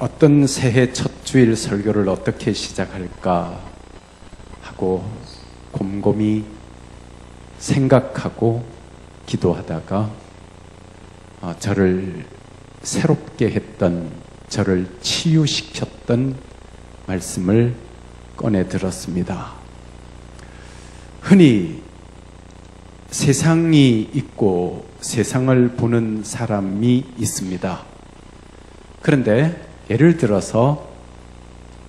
어떤 새해 첫 주일 설교를 어떻게 시작할까 하고 곰곰이 생각하고 기도하다가 저를 새롭게 했던, 저를 치유시켰던 말씀을 꺼내 들었습니다. 흔히 세상이 있고 세상을 보는 사람이 있습니다. 그런데 예를 들어서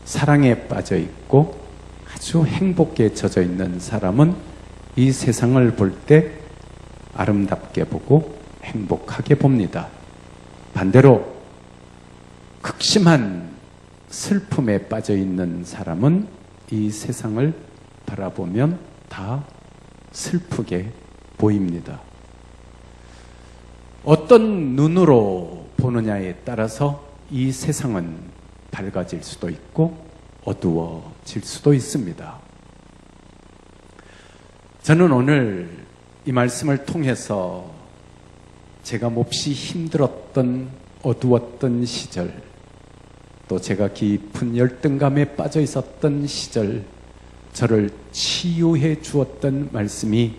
사랑에 빠져 있고 아주 행복에 젖어 있는 사람은 이 세상을 볼 때 아름답게 보고 행복하게 봅니다. 반대로 극심한 슬픔에 빠져 있는 사람은 이 세상을 바라보면 다 슬프게 보입니다. 어떤 눈으로 보느냐에 따라서 이 세상은 밝아질 수도 있고 어두워질 수도 있습니다. 저는 오늘 이 말씀을 통해서 제가 몹시 힘들었던 어두웠던 시절, 또 제가 깊은 열등감에 빠져 있었던 시절, 저를 치유해 주었던 말씀이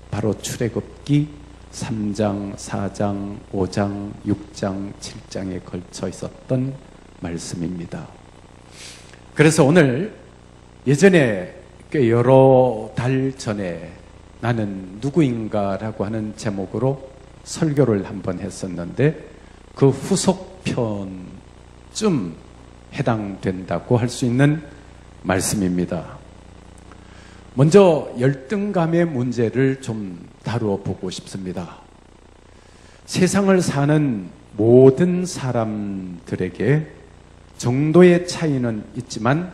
바로 출애굽기 3장, 4장, 5장, 6장, 7장에 걸쳐 있었던 말씀입니다. 그래서 오늘 예전에 꽤 여러 달 전에 나는 누구인가라고 하는 제목으로 설교를 한번 했었는데 그 후속편쯤 해당된다고 할 수 있는 말씀입니다. 먼저 열등감의 문제를 좀 다루어 보고 싶습니다. 세상을 사는 모든 사람들에게 정도의 차이는 있지만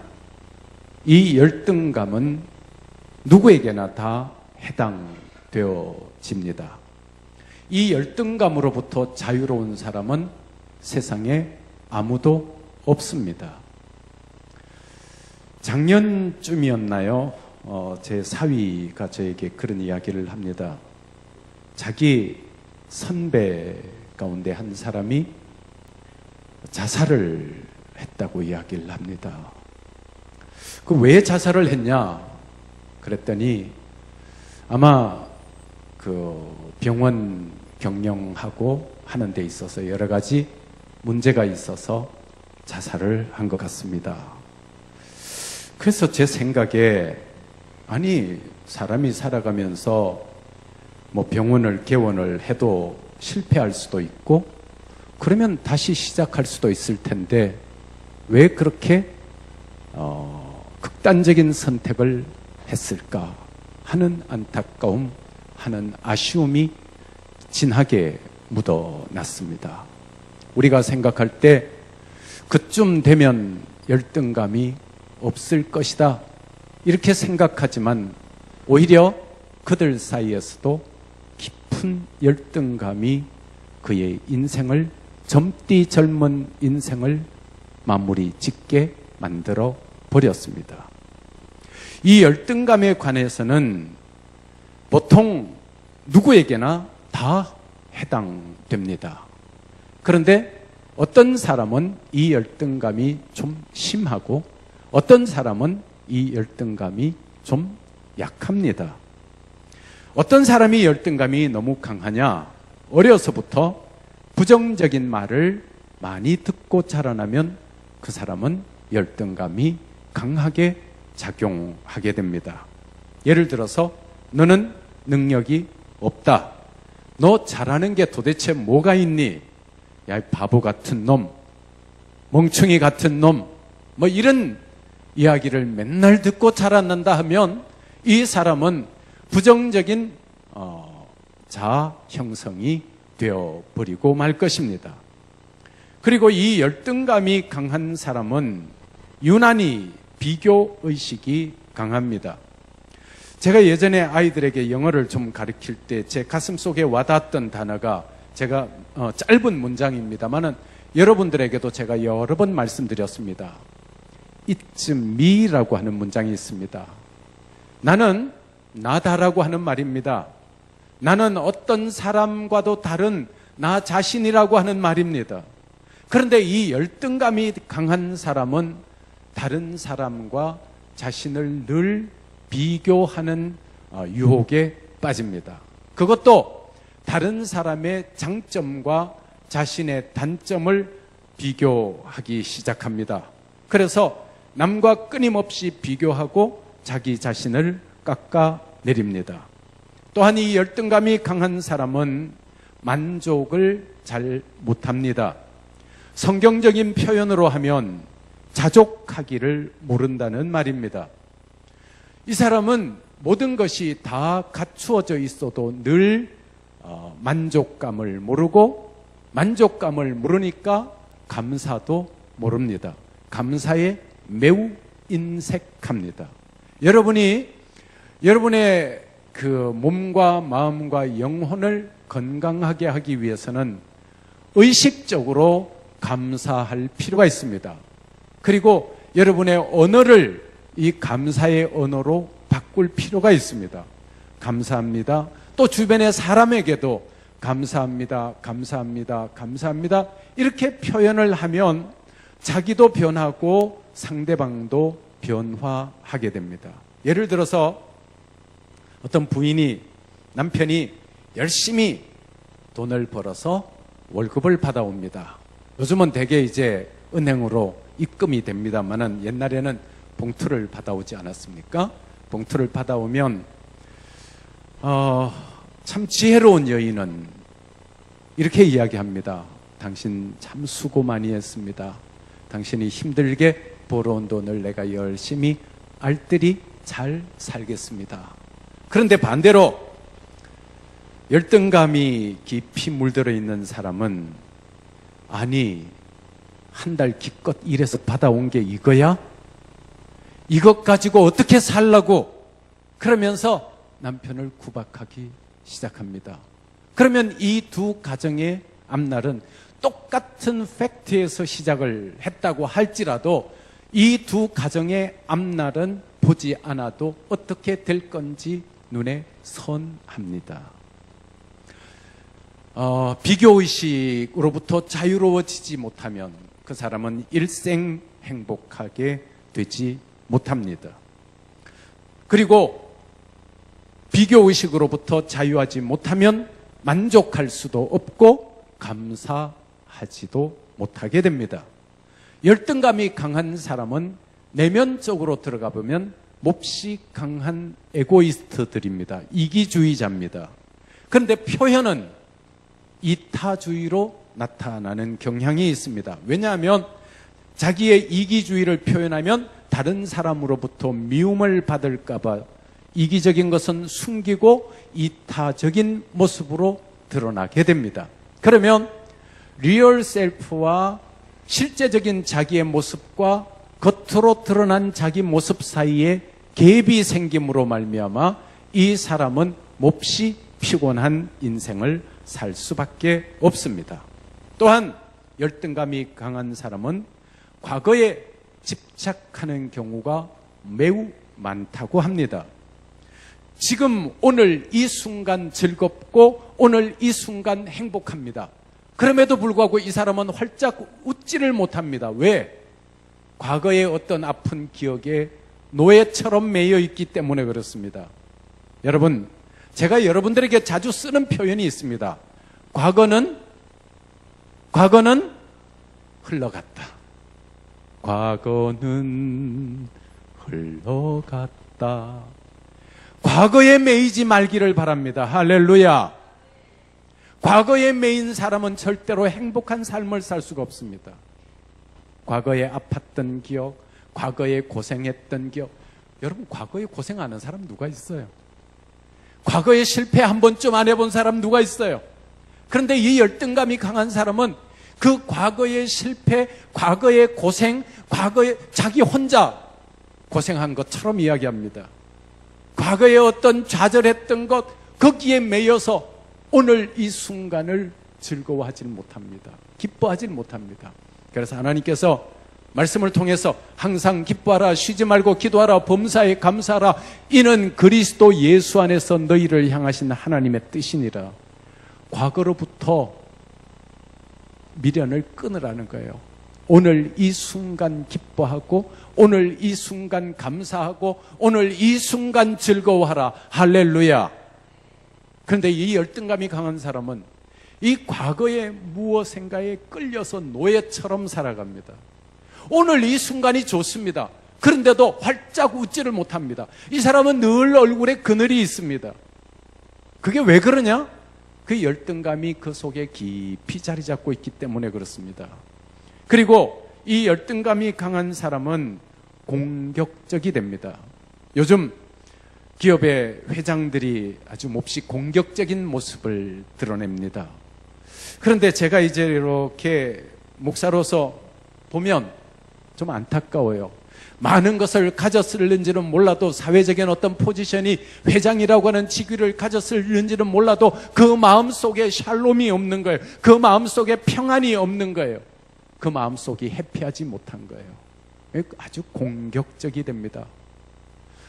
이 열등감은 누구에게나 다 해당되어집니다. 이 열등감으로부터 자유로운 사람은 세상에 아무도 없습니다. 작년쯤이었나요? 제 사위가 저에게 그런 이야기를 합니다. 자기 선배 가운데 한 사람이 자살을 했다고 이야기를 합니다. 그 왜 자살을 했냐? 그랬더니 아마 그 병원 경영하고 하는 데 있어서 여러 가지 문제가 있어서 자살을 한 것 같습니다. 그래서 제 생각에 아니 사람이 살아가면서 뭐 병원을 개원을 해도 실패할 수도 있고 그러면 다시 시작할 수도 있을 텐데 왜 그렇게 극단적인 선택을 했을까 하는 안타까움, 하는 아쉬움이 진하게 묻어났습니다. 우리가 생각할 때 그쯤 되면 열등감이 없을 것이다 이렇게 생각하지만 오히려 그들 사이에서도 깊은 열등감이 그의 인생을, 젊디 젊은 인생을 마무리 짓게 만들어 버렸습니다. 이 열등감에 관해서는 보통 누구에게나 다 해당됩니다. 그런데 어떤 사람은 이 열등감이 좀 심하고 어떤 사람은 이 열등감이 좀 약합니다. 어떤 사람이 열등감이 너무 강하냐? 어려서부터 부정적인 말을 많이 듣고 자라나면 그 사람은 열등감이 강하게 작용하게 됩니다. 예를 들어서 너는 능력이 없다. 너 잘하는 게 도대체 뭐가 있니? 야, 이 바보 같은 놈, 멍충이 같은 놈, 뭐 이런 이야기를 맨날 듣고 자랐는다 하면 이 사람은 부정적인 자아 형성이 되어버리고 말 것입니다. 그리고 이 열등감이 강한 사람은 유난히 비교의식이 강합니다. 제가 예전에 아이들에게 영어를 좀 가르칠 때 제 가슴 속에 와닿았던 단어가 제가 짧은 문장입니다만은 여러분들에게도 제가 여러 번 말씀드렸습니다. It's me라고 하는 문장이 있습니다. 나는 나다라고 하는 말입니다. 나는 어떤 사람과도 다른 나 자신이라고 하는 말입니다. 그런데 이 열등감이 강한 사람은 다른 사람과 자신을 늘 비교하는 유혹에 빠집니다. 그것도 다른 사람의 장점과 자신의 단점을 비교하기 시작합니다. 그래서 남과 끊임없이 비교하고 자기 자신을 깎아내립니다. 또한 이 열등감이 강한 사람은 만족을 잘 못합니다. 성경적인 표현으로 하면 자족하기를 모른다는 말입니다. 이 사람은 모든 것이 다 갖추어져 있어도 늘 만족감을 모르고, 만족감을 모르니까 감사도 모릅니다. 감사에 매우 인색합니다. 여러분이 여러분의 그 몸과 마음과 영혼을 건강하게 하기 위해서는 의식적으로 감사할 필요가 있습니다. 그리고 여러분의 언어를 이 감사의 언어로 바꿀 필요가 있습니다. 감사합니다. 또 주변의 사람에게도 감사합니다, 감사합니다, 감사합니다 이렇게 표현을 하면 자기도 변하고 상대방도 변화하게 됩니다. 예를 들어서 어떤 부인이, 남편이 열심히 돈을 벌어서 월급을 받아옵니다. 요즘은 대개 이제 은행으로 입금이 됩니다만은 옛날에는 봉투를 받아오지 않았습니까? 봉투를 받아오면 참 지혜로운 여인은 이렇게 이야기합니다. 당신 참 수고 많이 했습니다. 당신이 힘들게 벌어온 돈을 내가 열심히 알뜰히 잘 살겠습니다. 그런데 반대로 열등감이 깊이 물들어 있는 사람은, 아니 한 달 기껏 일해서 받아온 게 이거야? 이것 가지고 어떻게 살라고? 그러면서 남편을 구박하기 시작합니다. 그러면 이 두 가정의 앞날은 똑같은 팩트에서 시작을 했다고 할지라도 이 두 가정의 앞날은 보지 않아도 어떻게 될 건지 눈에 선합니다. 비교의식으로부터 자유로워지지 못하면 그 사람은 일생 행복하게 되지 못합니다. 그리고 비교의식으로부터 자유하지 못하면 만족할 수도 없고 감사하지도 못하게 됩니다. 열등감이 강한 사람은 내면적으로 들어가 보면 몹시 강한 에고이스트들입니다. 이기주의자입니다. 그런데 표현은 이타주의로 나타나는 경향이 있습니다. 왜냐하면 자기의 이기주의를 표현하면 다른 사람으로부터 미움을 받을까봐 이기적인 것은 숨기고 이타적인 모습으로 드러나게 됩니다. 그러면 리얼 셀프와 실제적인 자기의 모습과 겉으로 드러난 자기 모습 사이에 갭이 생김으로 말미암아 이 사람은 몹시 피곤한 인생을 살 수밖에 없습니다. 또한 열등감이 강한 사람은 과거에 집착하는 경우가 매우 많다고 합니다. 지금 오늘 이 순간 즐겁고 오늘 이 순간 행복합니다. 그럼에도 불구하고 이 사람은 활짝 웃지를 못합니다. 왜? 과거의 어떤 아픈 기억에 노예처럼 매여 있기 때문에 그렇습니다. 여러분, 제가 여러분들에게 자주 쓰는 표현이 있습니다. 과거는 흘러갔다. 과거는 흘러갔다. 과거에 매이지 말기를 바랍니다. 할렐루야. 과거에 매인 사람은 절대로 행복한 삶을 살 수가 없습니다. 과거에 아팠던 기억, 과거에 고생했던 기억. 여러분, 과거에 고생 안 한 사람 누가 있어요? 과거에 실패 한 번쯤 안 해본 사람 누가 있어요? 그런데 이 열등감이 강한 사람은 그 과거의 실패, 과거의 고생, 과거에 자기 혼자 고생한 것처럼 이야기합니다. 과거에 어떤 좌절했던 것, 거기에 매여서 오늘 이 순간을 즐거워하지 못합니다. 기뻐하지 못합니다. 그래서 하나님께서 말씀을 통해서 항상 기뻐하라, 쉬지 말고 기도하라, 범사에 감사하라, 이는 그리스도 예수 안에서 너희를 향하신 하나님의 뜻이니라. 과거로부터 미련을 끊으라는 거예요. 오늘 이 순간 기뻐하고, 오늘 이 순간 감사하고, 오늘 이 순간 즐거워하라. 할렐루야. 그런데 이 열등감이 강한 사람은 이 과거의 무엇인가에 끌려서 노예처럼 살아갑니다. 오늘 이 순간이 좋습니다. 그런데도 활짝 웃지를 못합니다. 이 사람은 늘 얼굴에 그늘이 있습니다. 그게 왜 그러냐? 그 열등감이 그 속에 깊이 자리 잡고 있기 때문에 그렇습니다. 그리고 이 열등감이 강한 사람은 공격적이 됩니다. 요즘 기업의 회장들이 아주 몹시 공격적인 모습을 드러냅니다. 그런데 제가 이제 이렇게 목사로서 보면 좀 안타까워요. 많은 것을 가졌을는지는 몰라도, 사회적인 어떤 포지션이 회장이라고 하는 직위를 가졌을는지는 몰라도 그 마음속에 샬롬이 없는 거예요. 그 마음속에 평안이 없는 거예요. 그 마음속이 해피하지 못한 거예요. 아주 공격적이 됩니다.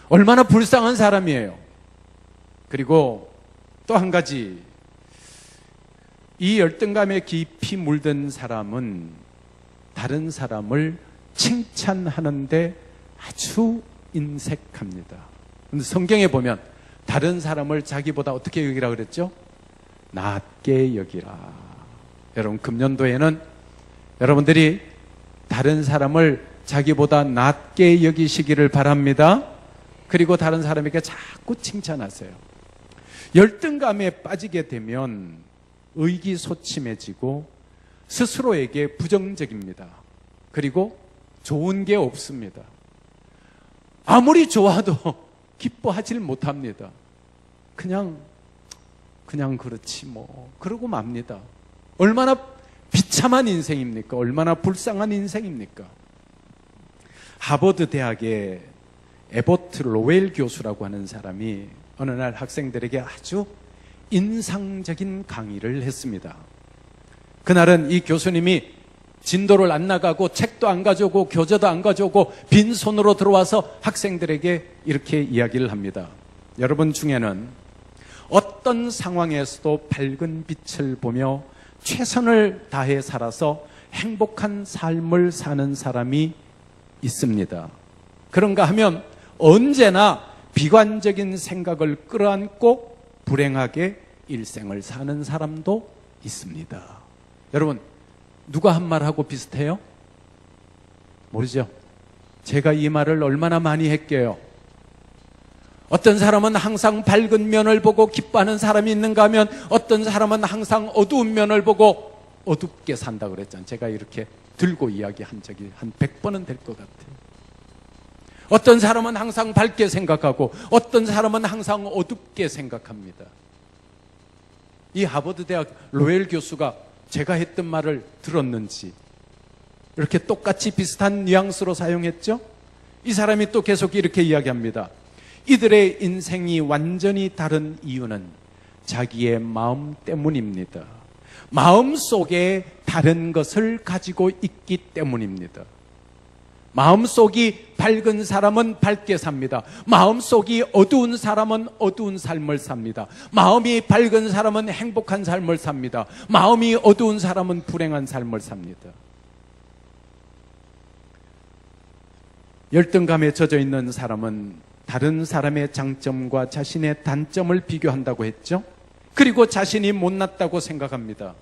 얼마나 불쌍한 사람이에요. 그리고 또 한 가지, 이 열등감에 깊이 물든 사람은 다른 사람을 칭찬하는데 아주 인색합니다. 근데 성경에 보면 다른 사람을 자기보다 어떻게 여기라 그랬죠? 낮게 여기라. 여러분, 금년도에는 여러분들이 다른 사람을 자기보다 낮게 여기시기를 바랍니다. 그리고 다른 사람에게 자꾸 칭찬하세요. 열등감에 빠지게 되면 의기소침해지고 스스로에게 부정적입니다. 그리고 좋은 게 없습니다. 아무리 좋아도 기뻐하질 못합니다. 그냥 그렇지 뭐, 그러고 맙니다. 얼마나 비참한 인생입니까? 얼마나 불쌍한 인생입니까? 하버드 대학의 에버트 로웰 교수라고 하는 사람이 어느 날 학생들에게 아주 인상적인 강의를 했습니다. 그날은 이 교수님이 진도를 안 나가고 책도 안 가져오고 교재도 안 가져오고 빈손으로 들어와서 학생들에게 이렇게 이야기를 합니다. 여러분 중에는 어떤 상황에서도 밝은 빛을 보며 최선을 다해 살아서 행복한 삶을 사는 사람이 있습니다. 그런가 하면 언제나 비관적인 생각을 끌어안고 불행하게 일생을 사는 사람도 있습니다. 여러분, 누가 한 말하고 비슷해요? 모르죠? 제가 이 말을 얼마나 많이 했게요. 어떤 사람은 항상 밝은 면을 보고 기뻐하는 사람이 있는가 하면 어떤 사람은 항상 어두운 면을 보고 어둡게 산다 그랬잖아요. 제가 이렇게 들고 이야기한 적이 한 100번은 될 것 같아요. 어떤 사람은 항상 밝게 생각하고 어떤 사람은 항상 어둡게 생각합니다. 이 하버드 대학 로웰 교수가 제가 했던 말을 들었는지 이렇게 똑같이 비슷한 뉘앙스로 사용했죠? 이 사람이 또 계속 이렇게 이야기합니다. 이들의 인생이 완전히 다른 이유는 자기의 마음 때문입니다. 마음 속에 다른 것을 가지고 있기 때문입니다. 마음속이 밝은 사람은 밝게 삽니다. 마음속이 어두운 사람은 어두운 삶을 삽니다. 마음이 밝은 사람은 행복한 삶을 삽니다. 마음이 어두운 사람은 불행한 삶을 삽니다. 열등감에 젖어 있는 사람은 다른 사람의 장점과 자신의 단점을 비교한다고 했죠. 그리고 자신이 못났다고 생각합니다.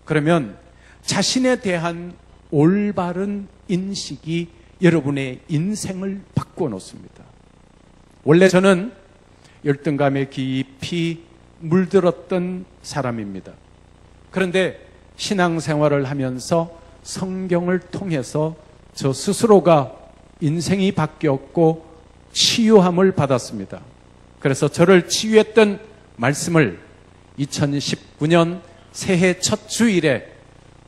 그러면 자신에 대한 올바른 인식이 여러분의 인생을 바꾸어 놓습니다. 원래 저는 열등감에 깊이 물들었던 사람입니다. 그런데 신앙생활을 하면서 성경을 통해서 저 스스로가 인생이 바뀌었고 치유함을 받았습니다. 그래서 저를 치유했던 말씀을 2019년 새해 첫 주일에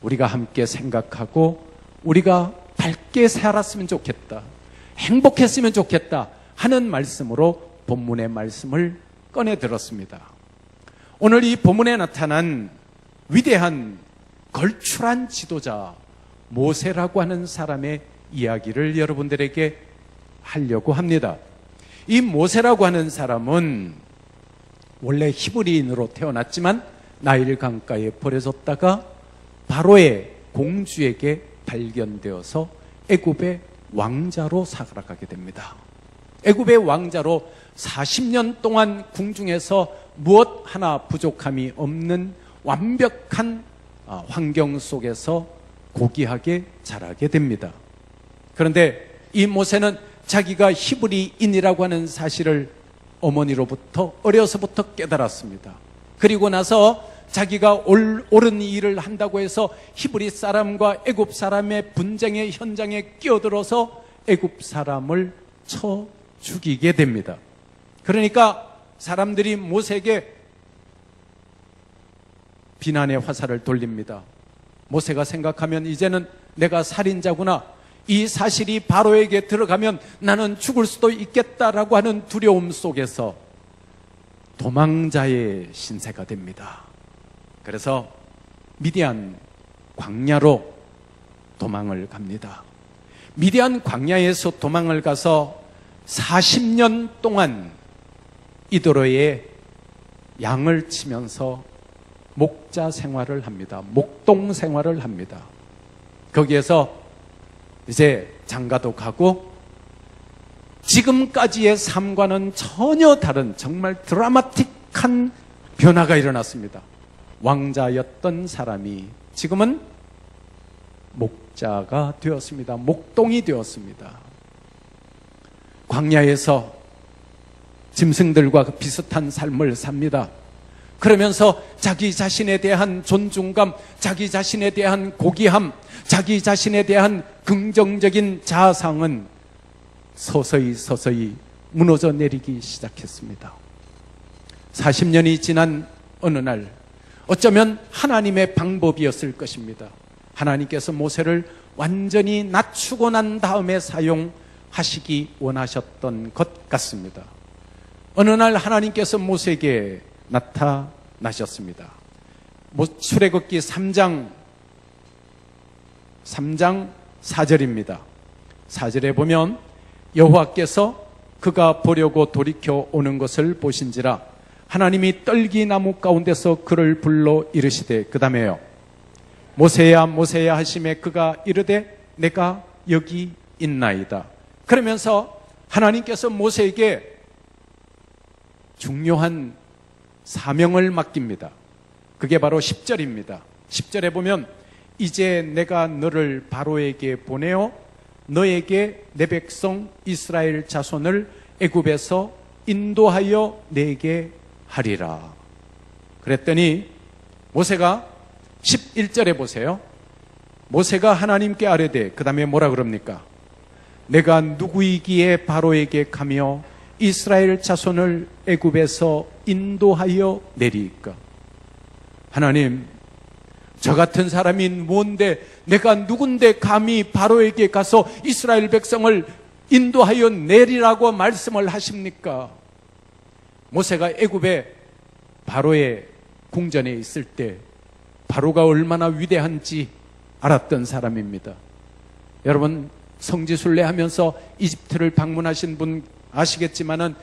우리가 함께 생각하고 우리가 밝게 살았으면 좋겠다, 행복했으면 좋겠다 하는 말씀으로 본문의 말씀을 꺼내 들었습니다. 오늘 이 본문에 나타난 위대한 걸출한 지도자 모세라고 하는 사람의 이야기를 여러분들에게 하려고 합니다. 이 모세라고 하는 사람은 원래 히브리인으로 태어났지만 나일 강가에 버려졌다가 바로의 공주에게 발견되어서 애굽의 왕자로 살아가게 됩니다. 애굽의 왕자로 40년 동안 궁중에서 무엇 하나 부족함이 없는 완벽한 환경 속에서 고귀하게 자라게 됩니다. 그런데 이 모세는 자기가 히브리인이라고 하는 사실을 어머니로부터 어려서부터 깨달았습니다. 그리고 나서 자기가 옳은 일을 한다고 해서 히브리 사람과 애굽 사람의 분쟁의 현장에 끼어들어서 애굽 사람을 쳐 죽이게 됩니다. 그러니까 사람들이 모세에게 비난의 화살을 돌립니다. 모세가 생각하면 이제는 내가 살인자구나, 이 사실이 바로에게 들어가면 나는 죽을 수도 있겠다라고 하는 두려움 속에서 도망자의 신세가 됩니다. 그래서 미디안 광야로 도망을 갑니다. 미디안 광야에서 도망을 가서 40년 동안 이도로에 양을 치면서 목자 생활을 합니다. 목동 생활을 합니다. 거기에서 이제 장가도 가고 지금까지의 삶과는 전혀 다른 정말 드라마틱한 변화가 일어났습니다. 왕자였던 사람이 지금은 목자가 되었습니다. 목동이 되었습니다. 광야에서 짐승들과 비슷한 삶을 삽니다. 그러면서 자기 자신에 대한 존중감, 자기 자신에 대한 고귀함, 자기 자신에 대한 긍정적인 자상은 서서히 무너져 내리기 시작했습니다. 40년이 지난 어느 날, 어쩌면 하나님의 방법이었을 것입니다. 하나님께서 모세를 완전히 낮추고 난 다음에 사용하시기 원하셨던 것 같습니다. 어느 날 하나님께서 모세에게 나타나셨습니다. 출애굽기 3장 4절입니다. 4절에 보면 여호와께서 그가 보려고 돌이켜 오는 것을 보신지라 하나님이 떨기나무 가운데서 그를 불러 이르시되, 그 다음에요, 모세야 모세야 하심에 그가 이르되 내가 여기 있나이다. 그러면서 하나님께서 모세에게 중요한 사명을 맡깁니다. 그게 바로 10절입니다. 10절에 보면 이제 내가 너를 바로에게 보내어 너에게 내 백성 이스라엘 자손을 애굽에서 인도하여 내게 하리라. 그랬더니 모세가 11절에 보세요. 모세가 하나님께 아뢰되, 그 다음에 뭐라 그럽니까? 내가 누구이기에 바로에게 가며 이스라엘 자손을 애굽에서 인도하여 내리까? 하나님, 저 같은 사람이 뭔데, 내가 누군데 감히 바로에게 가서 이스라엘 백성을 인도하여 내리라고 말씀을 하십니까? 모세가 애굽에 바로의 궁전에 있을 때 바로가 얼마나 위대한지 알았던 사람입니다. 여러분, 성지순례 하면서 이집트를 방문하신 분 아시겠지만은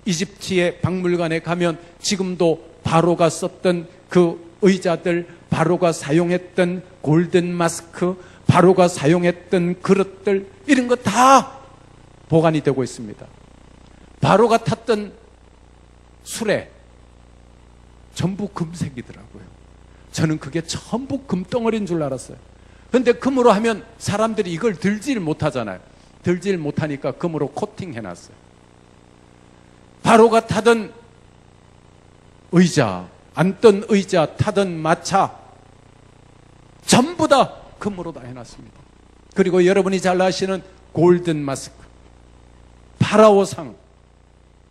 이집트의 박물관에 가면 지금도 바로가 썼던 그 의자들, 바로가 사용했던 골든 마스크, 바로가 사용했던 그릇들, 이런 거 다 보관이 되고 있습니다. 바로가 탔던 수레 전부 금색이더라고요. 저는 그게 전부 금덩어리인 줄 알았어요. 그런데 금으로 하면 사람들이 이걸 들질 못하잖아요. 들질 못하니까 금으로 코팅해놨어요. 바로가 타던 의자, 앉던 의자, 타던 마차 전부 다 금으로 다 해놨습니다. 그리고 여러분이 잘 아시는 골든 마스크, 파라오상,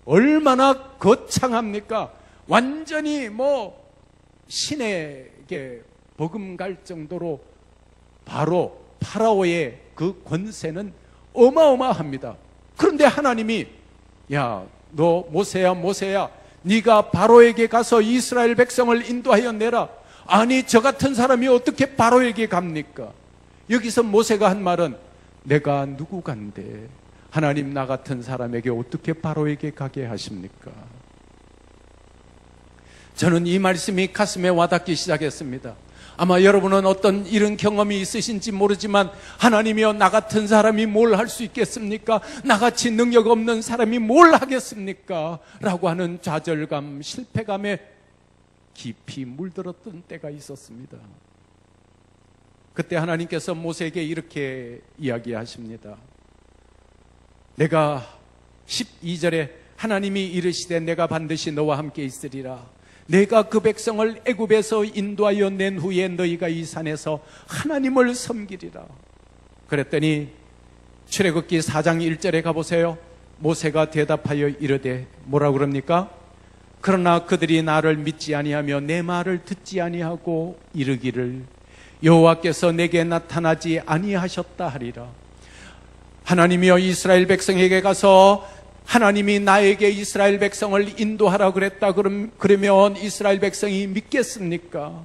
얼마나 거창합니까? 완전히 신에게 버금갈 정도로 바로 파라오의 그 권세는 어마어마합니다. 그런데 하나님이, 야, 너 모세야 모세야, 네가 바로에게 가서 이스라엘 백성을 인도하여 내라. 아니, 저 같은 사람이 어떻게 바로에게 갑니까? 여기서 모세가 한 말은, 내가 누구간데 하나님 나 같은 사람에게 어떻게 바로에게 가게 하십니까? 저는 이 말씀이 가슴에 와닿기 시작했습니다. 아마 여러분은 어떤 이런 경험이 있으신지 모르지만, 하나님이여, 나 같은 사람이 뭘 할 수 있겠습니까? 나같이 능력 없는 사람이 뭘 하겠습니까? 라고 하는 좌절감, 실패감에 깊이 물들었던 때가 있었습니다. 그때 하나님께서 모세에게 이렇게 이야기하십니다. 내가 12절에 하나님이 이르시되 내가 반드시 너와 함께 있으리라. 내가 그 백성을 애굽에서 인도하여 낸 후에 너희가 이 산에서 하나님을 섬기리라. 그랬더니 출애굽기 4장 1절에 가보세요. 모세가 대답하여 이르되, 뭐라고 그럽니까? 그러나 그들이 나를 믿지 아니하며 내 말을 듣지 아니하고 이르기를 여호와께서 내게 나타나지 아니하셨다 하리라. 하나님이여, 이스라엘 백성에게 가서 하나님이 나에게 이스라엘 백성을 인도하라 그랬다. 그러면 이스라엘 백성이 믿겠습니까?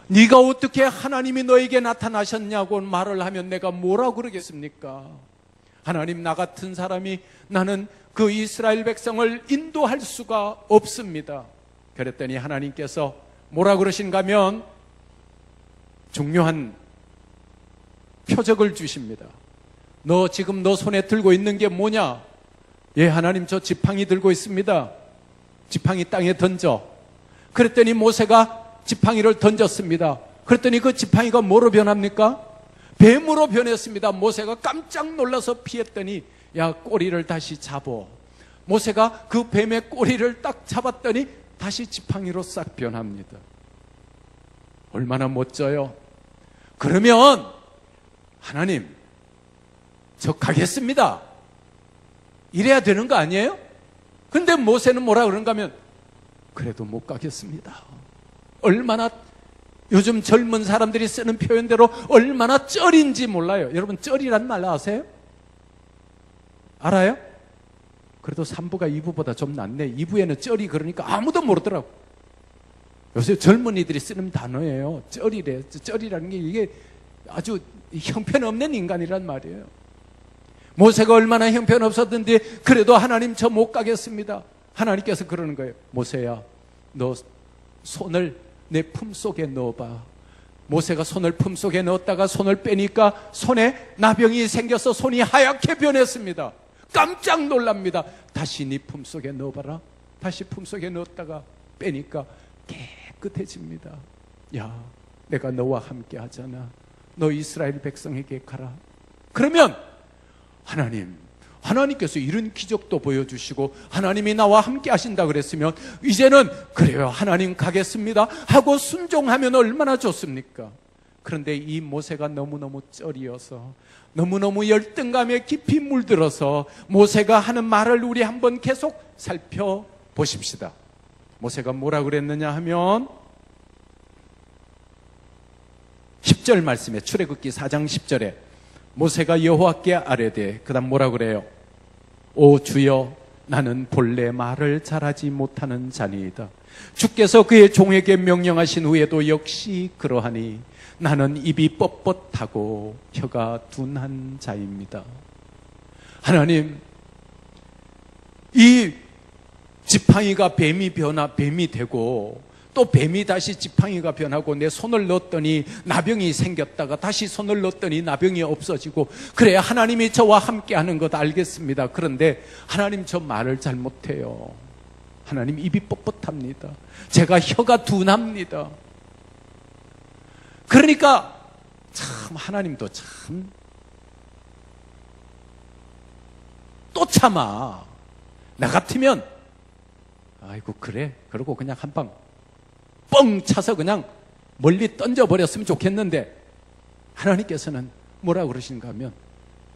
네가 어떻게 하나님이 너에게 나타나셨냐고 말을 하면 내가 뭐라고 그러겠습니까? 하나님, 나 같은 사람이, 나는 그 이스라엘 백성을 인도할 수가 없습니다. 그랬더니 하나님께서 뭐라고 그러신가 하면 중요한 표적을 주십니다. 너 지금 너 손에 들고 있는 게 뭐냐? 예, 하나님, 저 지팡이 들고 있습니다. 지팡이 땅에 던져. 그랬더니 모세가 지팡이를 던졌습니다. 그랬더니 그 지팡이가 뭐로 변합니까? 뱀으로 변했습니다. 모세가 깜짝 놀라서 피했더니, 야, 꼬리를 다시 잡어. 모세가 그 뱀의 꼬리를 딱 잡았더니 다시 지팡이로 싹 변합니다. 얼마나 멋져요. 그러면 하나님, 저 가겠습니다. 이래야 되는 거 아니에요? 근데 모세는 뭐라 그런가 하면, 그래도 못 가겠습니다. 얼마나, 요즘 젊은 사람들이 쓰는 표현대로 얼마나 쩔인지 몰라요. 여러분, 쩔이란 말 아세요? 알아요? 그래도 3부가 2부보다 좀 낫네. 2부에는 쩔이 그러니까 아무도 모르더라고. 요새 젊은이들이 쓰는 단어예요. 쩔이래. 쩔이라는 게 이게 아주 형편없는 인간이란 말이에요. 모세가 얼마나 형편없었던데 그래도 하나님, 저 못 가겠습니다. 하나님께서 그러는 거예요. 모세야, 너 손을 내 품속에 넣어봐. 모세가 손을 품속에 넣었다가 손을 빼니까 손에 나병이 생겨서 손이 하얗게 변했습니다. 깜짝 놀랍니다. 다시 네 품속에 넣어봐라. 다시 품속에 넣었다가 빼니까 깨끗해집니다. 야, 내가 너와 함께 하잖아. 너 이스라엘 백성에게 가라. 그러면 하나님께서 이런 기적도 보여주시고 하나님이 나와 함께 하신다 그랬으면 이제는 그래요, 하나님 가겠습니다 하고 순종하면 얼마나 좋습니까? 그런데 이 모세가 너무너무 쩔이어서, 너무너무 열등감에 깊이 물들어서 모세가 하는 말을 우리 한번 계속 살펴보십시다. 모세가 뭐라 그랬느냐 하면 10절 말씀에, 출애굽기 4장 10절에 모세가 여호와께 아뢰되, 그 다음 뭐라 그래요? 오 주여, 나는 본래 말을 잘하지 못하는 자니이다. 주께서 그의 종에게 명령하신 후에도 역시 그러하니 나는 입이 뻣뻣하고 혀가 둔한 자입니다. 하나님, 이 지팡이가 뱀이 되고 또 뱀이 다시 지팡이가 변하고 내 손을 넣었더니 나병이 생겼다가 다시 손을 넣었더니 나병이 없어지고, 그래 하나님이 저와 함께 하는 것 알겠습니다. 그런데 하나님, 저 말을 잘 못해요. 하나님, 입이 뻣뻣합니다. 제가 혀가 둔합니다. 그러니까 참 하나님도 참 또 참아. 나 같으면 아이고 그래, 그러고 그냥 한방 뻥 차서 그냥 멀리 던져버렸으면 좋겠는데, 하나님께서는 뭐라고 그러시는가 하면,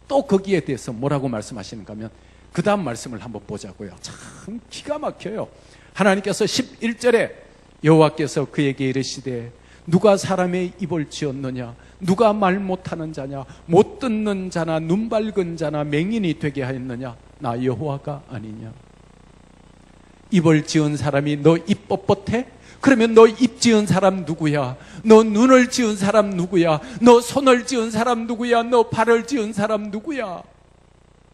또 거기에 대해서 뭐라고 말씀하시는가 하면, 그 다음 말씀을 한번 보자고요. 참 기가 막혀요. 하나님께서 11절에 여호와께서 그에게 이르시되, 누가 사람의 입을 지었느냐? 누가 말 못하는 자냐? 못 듣는 자나 눈 밝은 자나 맹인이 되게 하였느냐? 나 여호와가 아니냐? 입을 지은 사람이 너 입 뻣뻣해? 그러면 너 입 지은 사람 누구야? 너 눈을 지은 사람 누구야? 너 손을 지은 사람 누구야? 너 발을 지은 사람 누구야?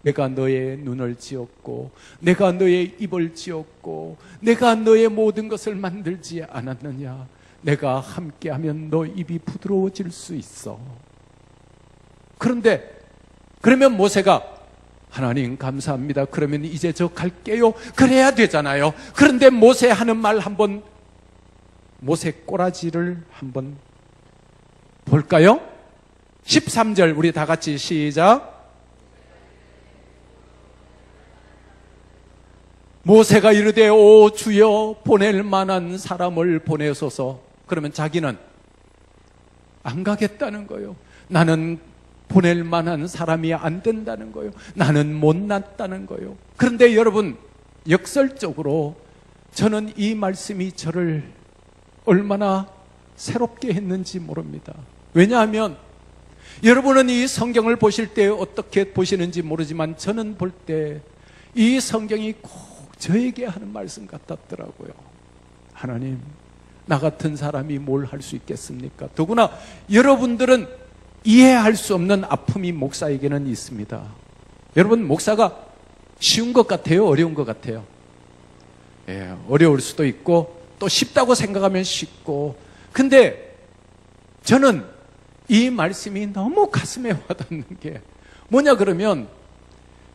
내가 너의 눈을 지었고, 내가 너의 입을 지었고, 내가 너의 모든 것을 만들지 않았느냐? 내가 함께하면 너 입이 부드러워질 수 있어. 그런데 그러면 모세가 하나님 감사합니다. 그러면 이제 저 갈게요. 그래야 되잖아요. 그런데 모세 하는 말 한번, 모세 꼬라지를 한번 볼까요? 13절 우리 다 같이 시작. 모세가 이르되 오 주여 보낼 만한 사람을 보내소서. 그러면 자기는 안 가겠다는 거예요. 나는 보낼 만한 사람이 안 된다는 거예요. 나는 못났다는 거예요. 그런데 여러분, 역설적으로 저는 이 말씀이 저를 얼마나 새롭게 했는지 모릅니다. 왜냐하면 여러분은 이 성경을 보실 때 어떻게 보시는지 모르지만 저는 볼 때 이 성경이 꼭 저에게 하는 말씀 같았더라고요. 하나님, 나 같은 사람이 뭘 할 수 있겠습니까? 더구나 여러분들은 이해할 수 없는 아픔이 목사에게는 있습니다. 여러분, 목사가 쉬운 것 같아요? 어려운 것 같아요? 예, 어려울 수도 있고 또 쉽다고 생각하면 쉽고. 근데 저는 이 말씀이 너무 가슴에 와닿는 게 뭐냐 그러면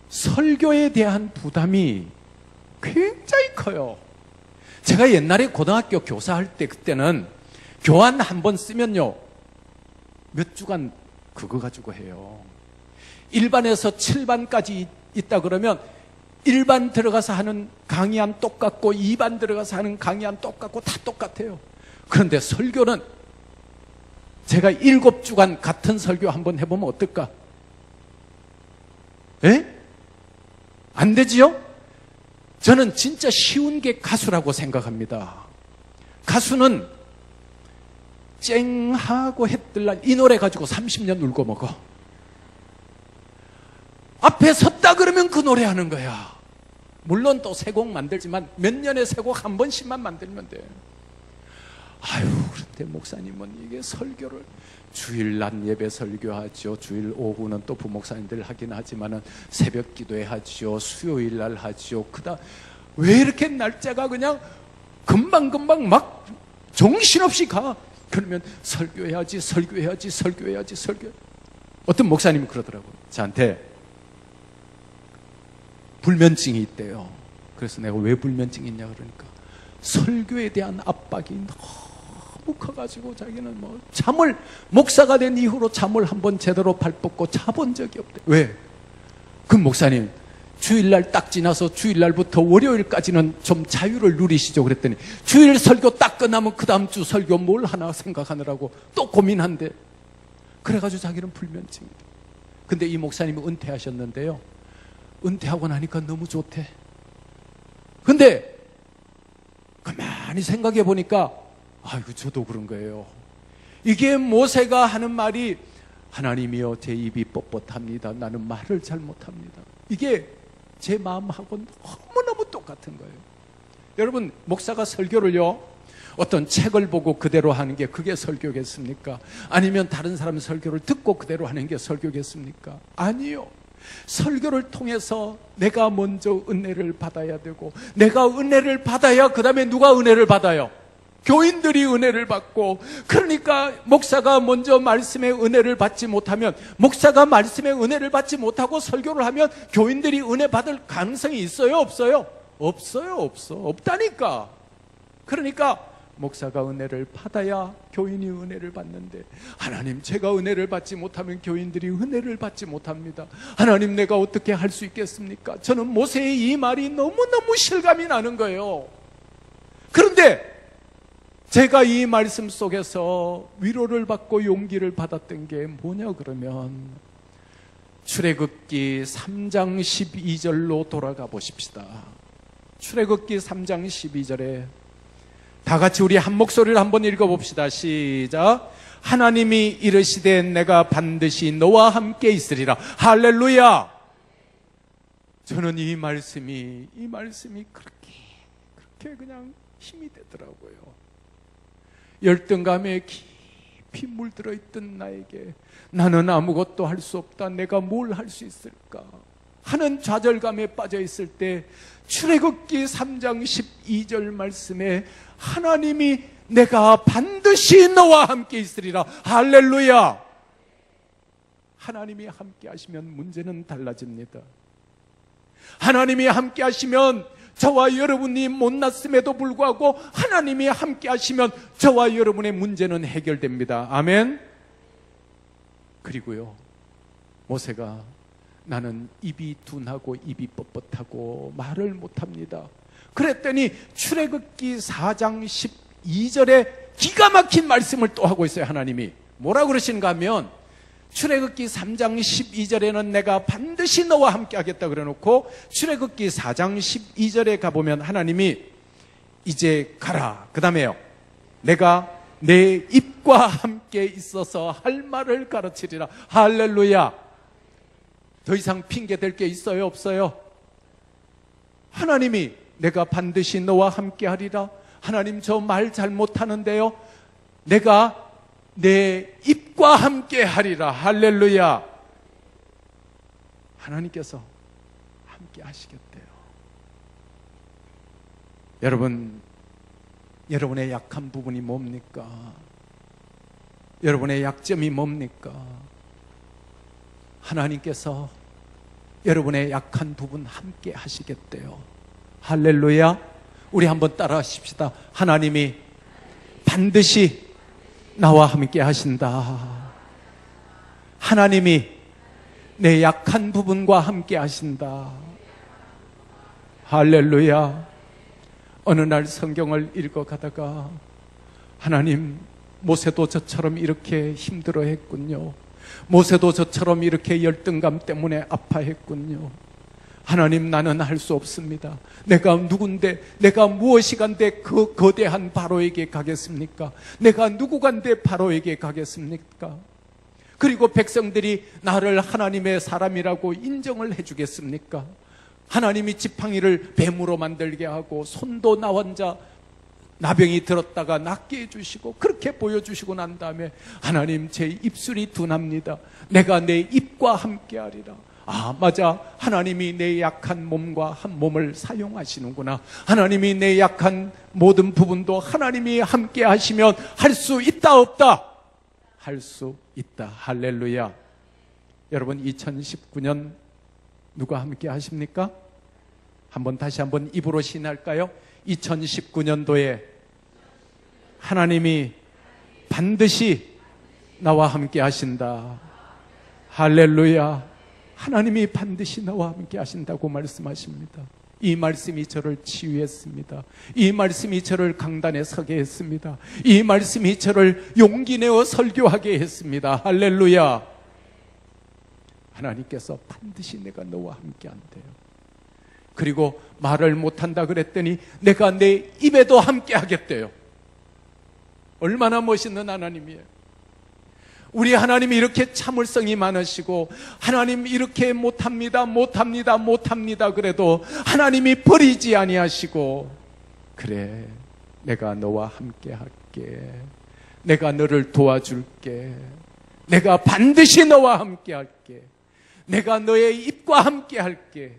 설교에 대한 부담이 굉장히 커요. 제가 옛날에 고등학교 교사할 때 그때는 교환 한 번 쓰면요 몇 주간 그거 가지고 해요. 1반에서 7반까지 있다 그러면 1반 들어가서 하는 강의안 똑같고 2반 들어가서 하는 강의안 똑같고 다 똑같아요. 그런데 설교는 제가 7주간 같은 설교 한번 해보면 어떨까? 에? 안 되지요? 저는 진짜 쉬운 게 가수라고 생각합니다. 가수는 쨍하고 했들날 이 노래 가지고 30년 울고 먹어. 앞에 섰다 그러면 그 노래 하는 거야. 물론 또 새 곡 만들지만 몇 년에 새 곡 한 번씩만 만들면 돼. 아유, 그런데 목사님은 이게 설교를 주일 낮 예배 설교하죠. 주일 오후는 또 부목사님들 하긴 하지만은 새벽 기도회 하죠. 수요일 날 하죠. 그다음 왜 이렇게 날짜가 그냥 금방금방 막 정신없이 가. 그러면 설교해야지, 설교해야지, 설교해야지, 설교. 어떤 목사님이 그러더라고요. 저한테 불면증이 있대요. 그래서 내가 왜 불면증이 있냐 그러니까 설교에 대한 압박이 너무 커가지고 자기는 뭐 잠을, 목사가 된 이후로 잠을 한번 제대로 발뻗고 자본 적이 없대. 왜? 그 목사님 주일날 딱 지나서 주일날부터 월요일까지는 좀 자유를 누리시죠 그랬더니 주일 설교 딱 끝나면 그 다음 주 설교 뭘 하나 생각하느라고 또 고민한대. 그래가지고 자기는 불면증이래. 근데 이 목사님이 은퇴하셨는데요, 은퇴하고 나니까 너무 좋대. 근데 가만히 생각해 보니까 아이고 저도 그런 거예요. 이게 모세가 하는 말이 하나님이여 제 입이 뻣뻣합니다. 나는 말을 잘 못합니다. 이게 제 마음하고 너무너무 똑같은 거예요. 여러분, 목사가 설교를요 어떤 책을 보고 그대로 하는 게 그게 설교겠습니까? 아니면 다른 사람 설교를 듣고 그대로 하는 게 설교겠습니까? 아니요. 설교를 통해서 내가 먼저 은혜를 받아야 되고, 내가 은혜를 받아야 그 다음에 누가 은혜를 받아요? 교인들이 은혜를 받고. 그러니까 목사가 먼저 말씀의 은혜를 받지 못하면, 목사가 말씀의 은혜를 받지 못하고 설교를 하면 교인들이 은혜 받을 가능성이 있어요? 없어요? 없어요. 없다니까. 그러니까 목사가 은혜를 받아야 교인이 은혜를 받는데, 하나님 제가 은혜를 받지 못하면 교인들이 은혜를 받지 못합니다. 하나님 내가 어떻게 할 수 있겠습니까? 저는 모세의 이 말이 너무너무 실감이 나는 거예요. 그런데 제가 이 말씀 속에서 위로를 받고 용기를 받았던 게 뭐냐 그러면 출애굽기 3장 12절로 돌아가 보십시다. 출애굽기 3장 12절에 다 같이 우리 한 목소리를 한번 읽어봅시다. 시작. 하나님이 이르시되 내가 반드시 너와 함께 있으리라. 할렐루야. 저는 이 말씀이 그렇게 그냥 힘이 되더라고요. 열등감에 깊이 물들어 있던 나에게 나는 아무것도 할 수 없다, 내가 뭘 할 수 있을까 하는 좌절감에 빠져 있을 때 출애굽기 3장 12절 말씀에 하나님이 내가 반드시 너와 함께 있으리라. 할렐루야. 하나님이 함께 하시면 문제는 달라집니다. 하나님이 함께 하시면 저와 여러분이 못났음에도 불구하고 하나님이 함께 하시면 저와 여러분의 문제는 해결됩니다. 아멘. 그리고요, 모세가 나는 입이 둔하고 입이 뻣뻣하고 말을 못합니다. 그랬더니 출애굽기 4장 12절에 기가 막힌 말씀을 또 하고 있어요. 하나님이 뭐라고 그러신가 하면 출애굽기 3장 12절에는 내가 반드시 너와 함께 하겠다 그래놓고 출애굽기 4장 12절에 가보면 하나님이 이제 가라. 그 다음에요, 내가 내 입과 함께 있어서 할 말을 가르치리라. 할렐루야. 더 이상 핑계 댈 게 있어요, 없어요? 하나님이 내가 반드시 너와 함께 하리라. 하나님 저 말 잘못하는데요, 내가 내 입과 함께 하리라. 할렐루야. 하나님께서 함께 하시겠대요. 여러분, 여러분의 약한 부분이 뭡니까? 여러분의 약점이 뭡니까? 하나님께서 여러분의 약한 부분 함께 하시겠대요. 할렐루야. 우리 한번 따라 하십시다. 하나님이 반드시 나와 함께 하신다. 하나님이 내 약한 부분과 함께 하신다. 할렐루야. 어느 날 성경을 읽어가다가 하나님, 모세도 저처럼 이렇게 힘들어했군요. 모세도 저처럼 이렇게 열등감 때문에 아파했군요. 하나님, 나는 할 수 없습니다. 내가 누군데, 내가 무엇이간데 그 거대한 바로에게 가겠습니까? 내가 누구간데 바로에게 가겠습니까? 그리고 백성들이 나를 하나님의 사람이라고 인정을 해주겠습니까? 하나님이 지팡이를 뱀으로 만들게 하고 손도 나 혼자 나병이 들었다가 낫게 해주시고 그렇게 보여주시고 난 다음에 하나님, 제 입술이 둔합니다. 내가 내 입과 함께 하리라. 아, 맞아. 하나님이 내 약한 몸과 한 몸을 사용하시는구나. 하나님이 내 약한 모든 부분도 하나님이 함께 하시면 할 수 있다, 없다? 할 수 있다. 할렐루야. 여러분, 2019년 누가 함께 하십니까? 다시 한번 입으로 시인할까요? 2019년도에 하나님이 반드시 나와 함께 하신다. 할렐루야. 하나님이 반드시 나와 함께 하신다고 말씀하십니다. 이 말씀이 저를 치유했습니다. 이 말씀이 저를 강단에 서게 했습니다. 이 말씀이 저를 용기 내어 설교하게 했습니다. 할렐루야. 하나님께서 반드시 내가 너와 함께 한대요. 그리고 말을 못한다 그랬더니 내가 내 입에도 함께 하겠대요. 얼마나 멋있는 하나님이에요. 우리 하나님이 이렇게 참을성이 많으시고 하나님 이렇게 못합니다 그래도 하나님이 버리지 아니하시고, 그래, 내가 너와 함께 할게, 내가 너를 도와줄게, 내가 반드시 너와 함께 할게, 내가 너의 입과 함께 할게.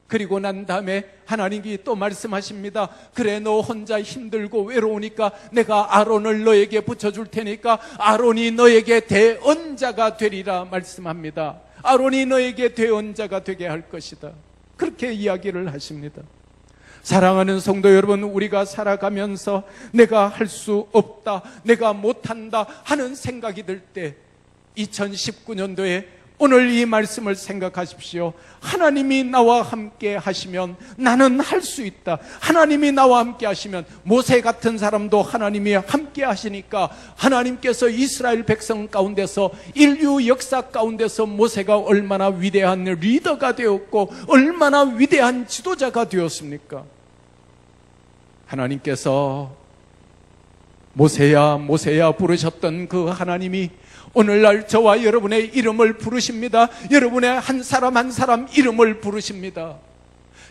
그리고 난 다음에 하나님이 또 말씀하십니다. 그래, 너 혼자 힘들고 외로우니까 내가 아론을 너에게 붙여줄 테니까 아론이 너에게 대언자가 되리라 말씀합니다. 아론이 너에게 대언자가 되게 할 것이다. 그렇게 이야기를 하십니다. 사랑하는 성도 여러분, 우리가 살아가면서 내가 할 수 없다, 내가 못한다 하는 생각이 들 때 2019년도에 오늘 이 말씀을 생각하십시오. 하나님이 나와 함께 하시면 나는 할 수 있다. 하나님이 나와 함께 하시면, 모세 같은 사람도 하나님이 함께 하시니까 하나님께서 이스라엘 백성 가운데서, 인류 역사 가운데서 모세가 얼마나 위대한 리더가 되었고 얼마나 위대한 지도자가 되었습니까? 하나님께서 모세야 모세야 부르셨던 그 하나님이 오늘날 저와 여러분의 이름을 부르십니다. 여러분의 한 사람 한 사람 이름을 부르십니다.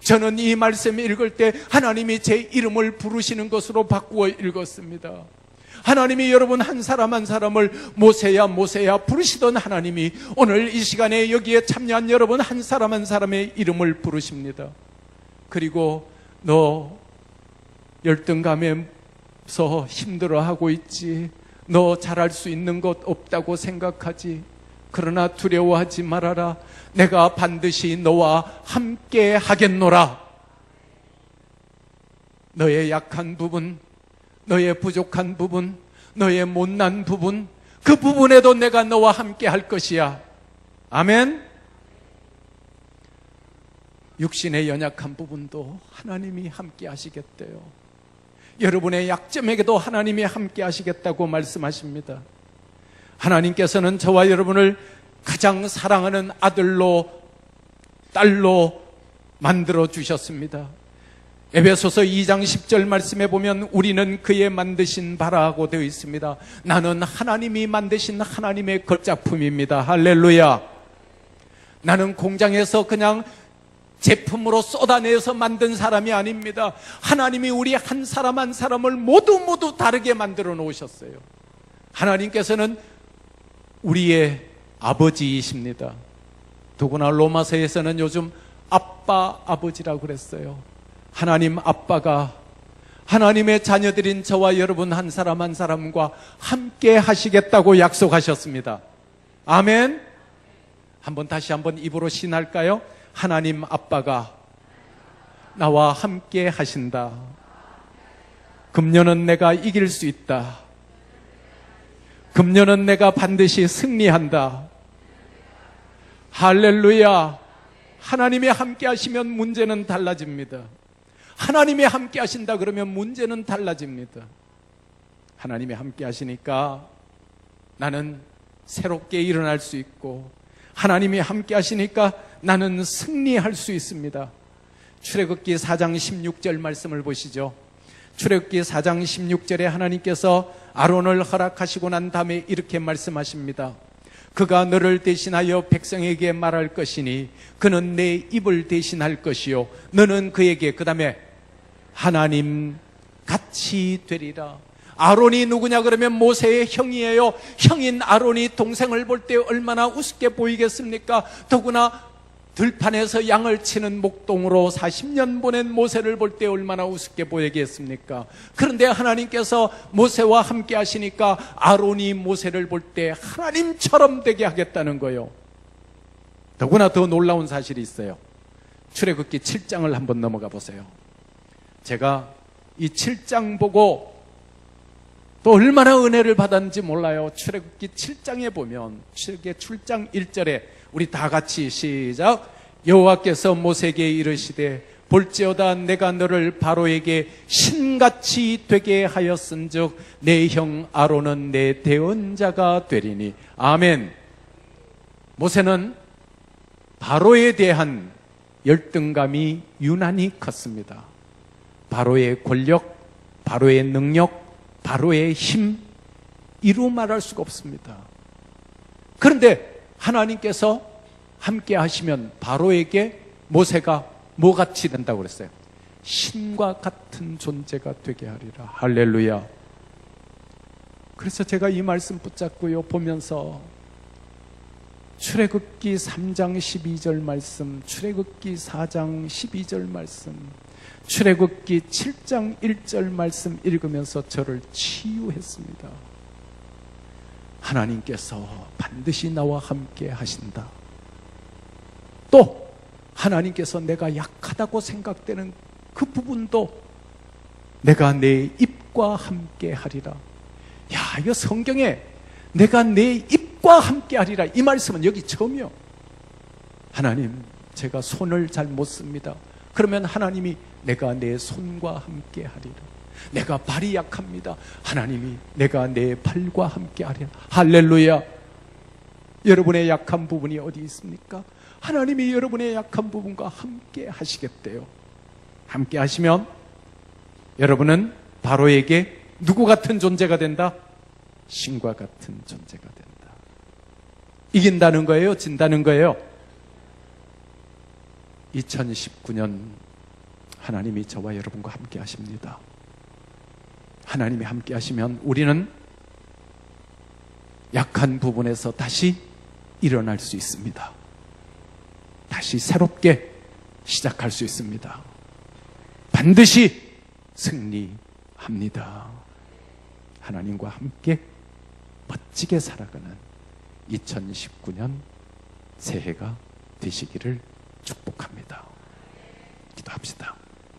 저는 이 말씀 읽을 때 하나님이 제 이름을 부르시는 것으로 바꾸어 읽었습니다. 하나님이 여러분 한 사람 한 사람을 모세야 모세야 부르시던 하나님이 오늘 이 시간에 여기에 참여한 여러분 한 사람 한 사람의 이름을 부르십니다. 그리고 너 열등감에 없어 힘들어하고 있지. 너 잘할 수 있는 것 없다고 생각하지. 그러나 두려워하지 말아라. 내가 반드시 너와 함께 하겠노라. 너의 약한 부분, 너의 부족한 부분, 너의 못난 부분, 그 부분에도 내가 너와 함께 할 것이야. 아멘. 육신의 연약한 부분도 하나님이 함께 하시겠대요. 여러분의 약점에게도 하나님이 함께 하시겠다고 말씀하십니다. 하나님께서는 저와 여러분을 가장 사랑하는 아들로, 딸로 만들어 주셨습니다. 에베소서 2장 10절 말씀에 보면 우리는 그의 만드신 바라고 되어 있습니다. 나는 하나님이 만드신 하나님의 걸작품입니다. 할렐루야. 나는 공장에서 그냥 제품으로 쏟아내서 만든 사람이 아닙니다. 하나님이 우리 한 사람 한 사람을 모두 다르게 만들어 놓으셨어요. 하나님께서는 우리의 아버지이십니다. 더구나 로마서에서는 요즘 아빠, 아버지라고 그랬어요. 하나님 아빠가 하나님의 자녀들인 저와 여러분 한 사람 한 사람과 함께 하시겠다고 약속하셨습니다. 아멘. 다시 한번 입으로 신할까요? 하나님 아빠가 나와 함께 하신다. 금년은 내가 이길 수 있다. 금년은 내가 반드시 승리한다. 할렐루야. 하나님이 함께 하시면 문제는 달라집니다. 하나님이 함께 하신다 그러면 문제는 달라집니다. 하나님이 함께 하시니까 나는 새롭게 일어날 수 있고, 하나님이 함께 하시니까 나는 승리할 수 있습니다. 출애굽기 4장 16절 말씀을 보시죠. 출애굽기 4장 16절에 하나님께서 아론을 허락하시고 난 다음에 이렇게 말씀하십니다. 그가 너를 대신하여 백성에게 말할 것이니 그는 내 입을 대신할 것이요 너는 그에게, 그 다음에 하나님 같이 되리라. 아론이 누구냐 그러면 모세의 형이에요. 형인 아론이 동생을 볼 때 얼마나 우습게 보이겠습니까? 더구나 들판에서 양을 치는 목동으로 40년 보낸 모세를 볼 때 얼마나 우습게 보이겠습니까? 그런데 하나님께서 모세와 함께 하시니까 아론이 모세를 볼 때 하나님처럼 되게 하겠다는 거예요. 더구나 더 놀라운 사실이 있어요. 출애굽기 7장을 한번 넘어가 보세요. 제가 이 7장 보고 또 얼마나 은혜를 받았는지 몰라요. 출애굽기 7장에 보면 출애굽기 7장 1절에 우리 다 같이 시작. 여호와께서 모세에게 이르시되 볼지어다 내가 너를 바로에게 신같이 되게 하였은즉 내 형 아론은 내 대언자가 되리니. 아멘. 모세는 바로에 대한 열등감이 유난히 컸습니다. 바로의 권력, 바로의 능력, 바로의 힘, 이루 말할 수가 없습니다. 그런데 하나님께서 함께 하시면 바로에게 모세가 뭐같이 된다고 그랬어요? 신과 같은 존재가 되게 하리라. 할렐루야. 그래서 제가 이 말씀 붙잡고요 보면서 출애굽기 3장 12절 말씀, 출애굽기 4장 12절 말씀, 출애굽기 7장 1절 말씀 읽으면서 저를 치유했습니다. 하나님께서 반드시 나와 함께 하신다. 또 하나님께서 내가 약하다고 생각되는 그 부분도 내가 내 입과 함께 하리라. 야, 이거 성경에 내가 내 입과 함께 하리라, 이 말씀은 여기 처음이요. 하나님, 제가 손을 잘 못 씁니다. 그러면 하나님이 내가 내 손과 함께 하리라. 내가 발이 약합니다. 하나님이 내가 내 발과 함께 하리라. 할렐루야. 여러분의 약한 부분이 어디 있습니까? 하나님이 여러분의 약한 부분과 함께 하시겠대요. 함께 하시면 여러분은 바로에게 누구 같은 존재가 된다? 신과 같은 존재가 된다. 이긴다는 거예요? 진다는 거예요? 2019년 하나님이 저와 여러분과 함께 하십니다. 하나님이 함께 하시면 우리는 약한 부분에서 다시 일어날 수 있습니다. 다시 새롭게 시작할 수 있습니다. 반드시 승리합니다. 하나님과 함께 멋지게 살아가는 2019년 새해가 되시기를 축복합니다. 기도합시다.